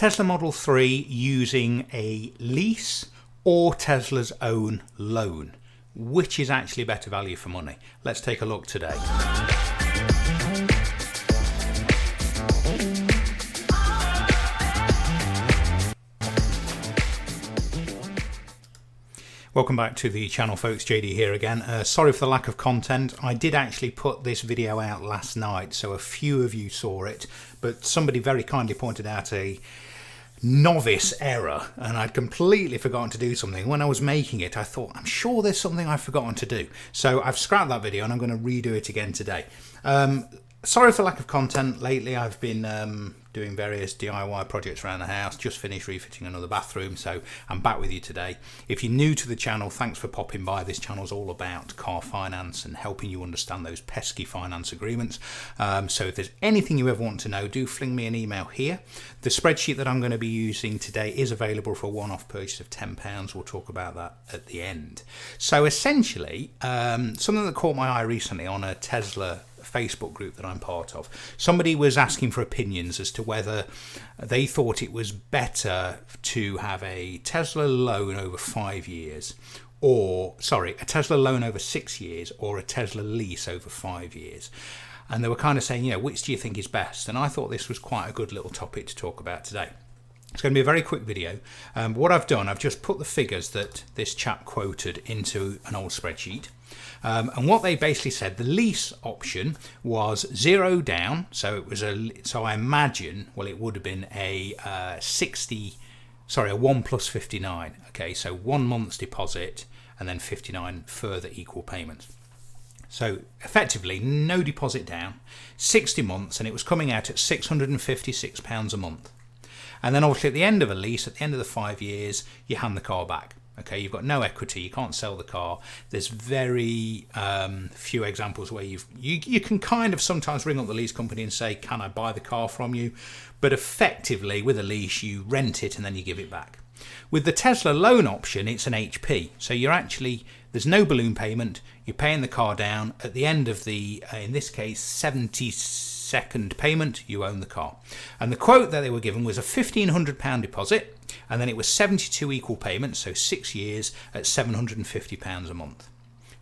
Tesla Model 3 using a lease or Tesla's own loan. Which is actually better value for money? Let's take a look today. Welcome back to the channel, folks. JD here again. Sorry for the lack of content. I did actually put this video out last night, so a few of you saw it, but somebody very kindly pointed out a novice error, and I'd completely forgotten to do something. When I was making it, I thought, I'm sure there's something I've forgotten to do. So I've scrapped that video and I'm going to redo it again today. Sorry for lack of content. Lately I've been doing various DIY projects around the house, just finished refitting another bathroom, so I'm back with you today. If you're new to the channel, thanks for popping by. This channel's all about car finance and helping you understand those pesky finance agreements. So if there's anything you ever want to know, do fling me an email here. The spreadsheet that I'm going to be using today is available for a one-off purchase of £10. We'll talk about that at the end. So essentially, something that caught my eye recently on a Tesla Facebook group that I'm part of, somebody was asking for opinions as to whether they thought it was better to have a Tesla loan over 5 years, or a Tesla loan over 6 years, or a Tesla lease over 5 years. And they were kind of saying, which do you think is best? And I thought this was quite a good little topic to talk about today. It's going to be a very quick video. What I've done, I've just put the figures that this chap quoted into an old spreadsheet. And what they basically said, the lease option was 0 down. So it was so I imagine, well, it would have been a 1 plus 59. Okay, so 1 month's deposit and then 59 further equal payments. So effectively, no deposit down, 60 months, and it was coming out at £656 a month. And then obviously at the end of a lease, at the end of the 5 years, you hand the car back. Okay, you've got no equity, you can't sell the car. There's very few examples where you can kind of sometimes ring up the lease company and say, can I buy the car from you? But effectively, with a lease, you rent it and then you give it back. With the Tesla loan option, it's an HP. So there's no balloon payment, you're paying the car down. At the end of the, in this case, 72nd payment, you own the car. And the quote that they were given was a £1,500 deposit, and then it was 72 equal payments, so 6 years at £750 a month.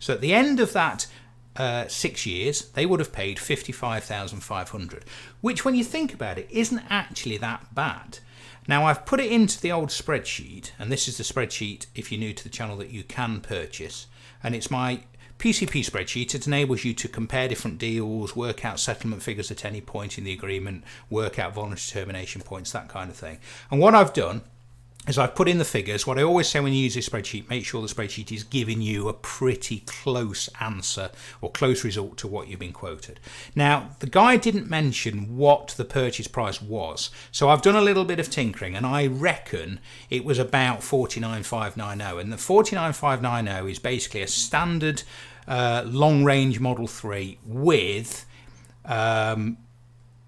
So at the end of that 6 years, they would have paid £55,500, which, when you think about it, isn't actually that bad. Now, I've put it into the old spreadsheet, and this is the spreadsheet, if you're new to the channel, that you can purchase, and it's my PCP spreadsheet. It enables you to compare different deals, work out settlement figures at any point in the agreement, work out voluntary termination points, that kind of thing. And what I've done is I've put in the figures. What I always say when you use this spreadsheet, make sure the spreadsheet is giving you a pretty close answer or close result to what you've been quoted. Now, the guy didn't mention what the purchase price was, so I've done a little bit of tinkering, and I reckon it was about 49,590, and the 49,590 is basically a standard long-range Model 3 with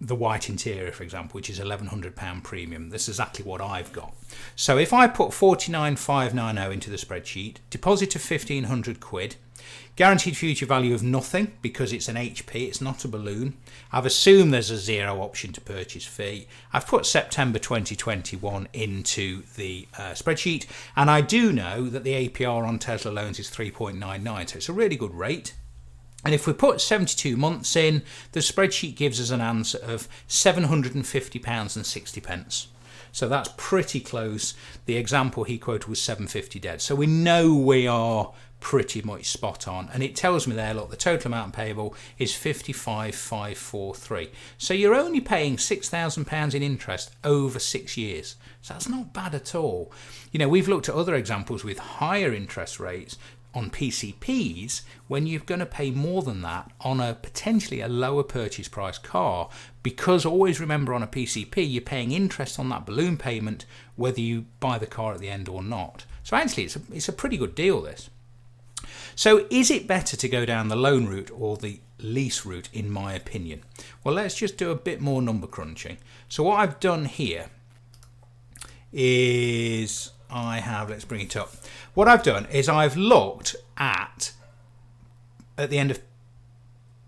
the white interior, for example, which is £1,100 premium. This is exactly what I've got. So if I put 49,590 into the spreadsheet, deposit of 1,500 quid, guaranteed future value of nothing because it's an HP, it's not a balloon. I've assumed there's a 0 option to purchase fee. I've put September 2021 into the spreadsheet, and I do know that the APR on Tesla loans is 3.99, so it's a really good rate. And if we put 72 months in, the spreadsheet gives us an answer of £750.60. So that's pretty close. The example he quoted was 750 dead. So we know we are pretty much spot on. And it tells me there, look, the total amount payable is 55,543. So you're only paying £6,000 in interest over 6 years. So that's not bad at all. We've looked at other examples with higher interest rates on PCPs when you're going to pay more than that on a potentially a lower purchase price car, because always remember, on a PCP you're paying interest on that balloon payment whether you buy the car at the end or not. So actually it's a pretty good deal, this. So is it better to go down the loan route or the lease route, in my opinion? Well, let's just do a bit more number crunching. So what I've done here is let's bring it up. What I've done is I've looked at the end of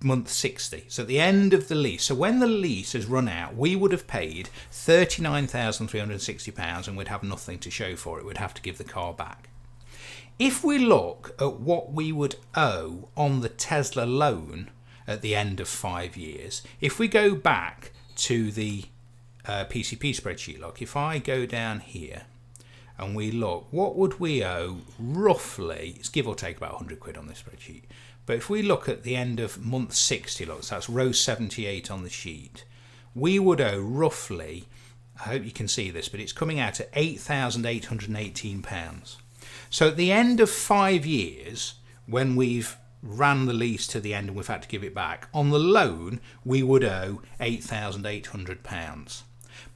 month 60. So at the end of the lease, so when the lease has run out, we would have paid £39,360 and we'd have nothing to show for it. We'd have to give the car back. If we look at what we would owe on the Tesla loan at the end of 5 years, if we go back to the PCP spreadsheet, look, if I go down here and we look, what would we owe roughly? It's give or take about 100 quid on this spreadsheet. But if we look at the end of month 60, look, so that's row 78 on the sheet, we would owe roughly, I hope you can see this, but it's coming out at £8,818. So at the end of 5 years, when we've ran the lease to the end and we've had to give it back, on the loan we would owe £8,800.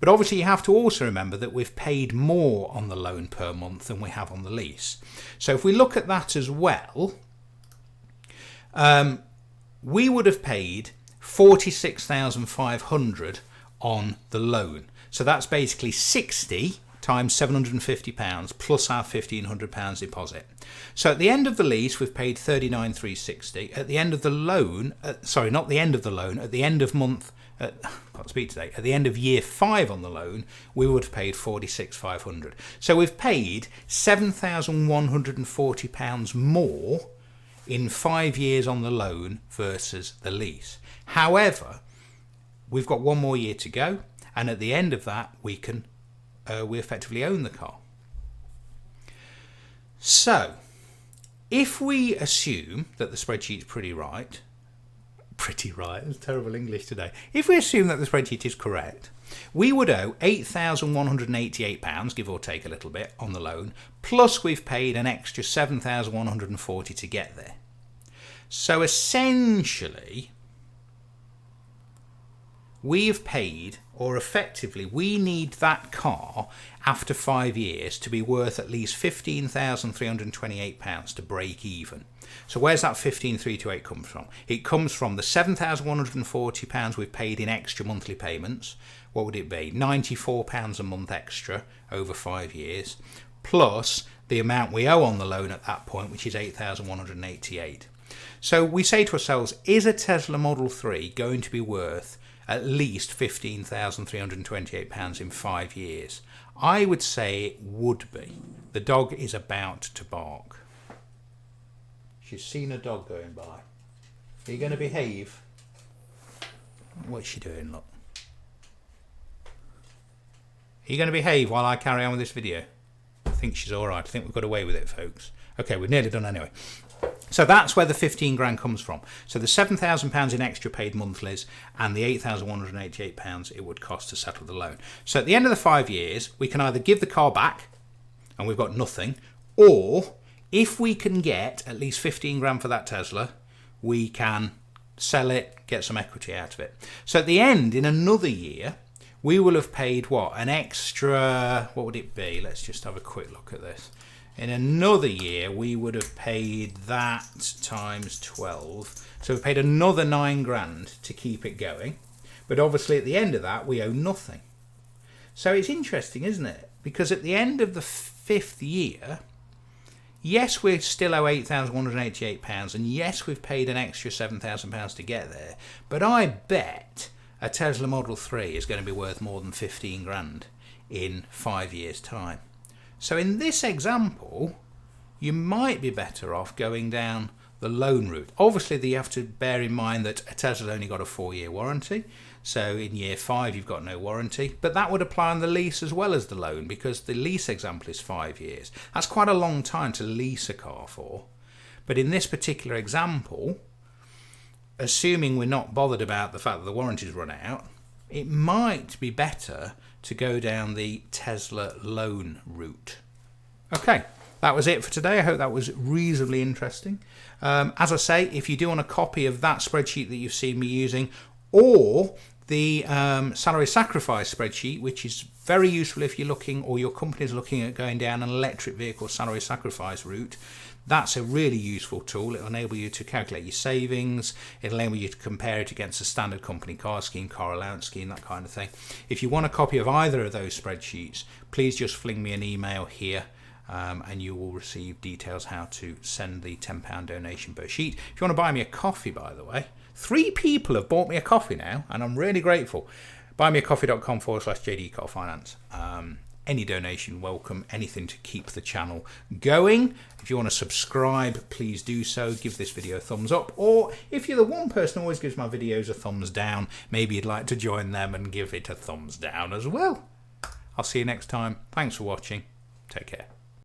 But obviously you have to also remember that we've paid more on the loan per month than we have on the lease. So if we look at that as well, we would have paid £46,500 on the loan. So that's basically 60 times £750 plus our £1,500 deposit. So at the end of the lease we've paid £39,360. At the end of the loan, sorry, not the end of the loan, at the end of month, can't speak today, at the end of year 5 on the loan we would have paid £46,500. So we've paid £7,140 more in 5 years on the loan versus the lease. However, we've got one more year to go, and at the end of that we effectively own the car. So if we assume that the spreadsheet's pretty right, that's terrible English today. If we assume that the spreadsheet is correct, we would owe £8,188, give or take a little bit, on the loan, plus we've paid an extra £7,140 to get there. So essentially, we've paid, or effectively, we need that car after 5 years to be worth at least £15,328 to break even. So where's that 15,328 come from? It comes from the £7,140 we've paid in extra monthly payments. What would it be? £94 a month extra over 5 years, plus the amount we owe on the loan at that point, which is £8,188. So we say to ourselves, is a Tesla Model 3 going to be worth at least £15,328 in 5 years? I would say it would be. The dog is about to bark. She's seen a dog going by. Are you going to behave? What's she doing, look? Are you going to behave while I carry on with this video? I think she's alright. I think we've got away with it, folks. Okay, we're nearly done anyway. So that's where the 15 grand comes from. So the £7,000 in extra paid monthlies and the £8,188 it would cost to settle the loan. So at the end of the 5 years, we can either give the car back and we've got nothing, or if we can get at least 15 grand for that Tesla, we can sell it, get some equity out of it. So at the end, in another year, we will have paid what? An extra, what would it be? Let's just have a quick look at this. In another year, we would have paid that times 12. So we've paid another 9 grand to keep it going. But obviously at the end of that, we owe nothing. So it's interesting, isn't it? Because at the end of the 5th year, yes, we still owe £8,188. And yes, we've paid an extra £7,000 to get there. But I bet a Tesla Model 3 is going to be worth more than 15 grand in 5 years' time. So in this example, you might be better off going down the loan route. Obviously, you have to bear in mind that a Tesla's only got a 4-year warranty. So in year 5, you've got no warranty. But that would apply on the lease as well as the loan, because the lease example is 5 years. That's quite a long time to lease a car for. But in this particular example, assuming we're not bothered about the fact that the warranty's run out, it might be better to go down the Tesla loan route. Okay, that was it for today. I hope that was reasonably interesting. As I say, if you do want a copy of that spreadsheet that you've seen me using, or the salary sacrifice spreadsheet, which is very useful if you're looking, or your company is looking at going down an electric vehicle salary sacrifice route, that's a really useful tool. It'll enable you to calculate your savings. It'll enable you to compare it against a standard company car scheme, car allowance scheme, that kind of thing. If you want a copy of either of those spreadsheets, please just fling me an email here and you will receive details how to send the £10 donation per sheet. If you want to buy me a coffee, by the way, 3 people have bought me a coffee now, and I'm really grateful. buymeacoffee.com/JD Carfinance. Any donation welcome, anything to keep the channel going. If you want to subscribe, please do so. Give this video a thumbs up, or if you're the one person who always gives my videos a thumbs down, maybe you'd like to join them and give it a thumbs down as well. I'll see you next time. Thanks for watching. Take care.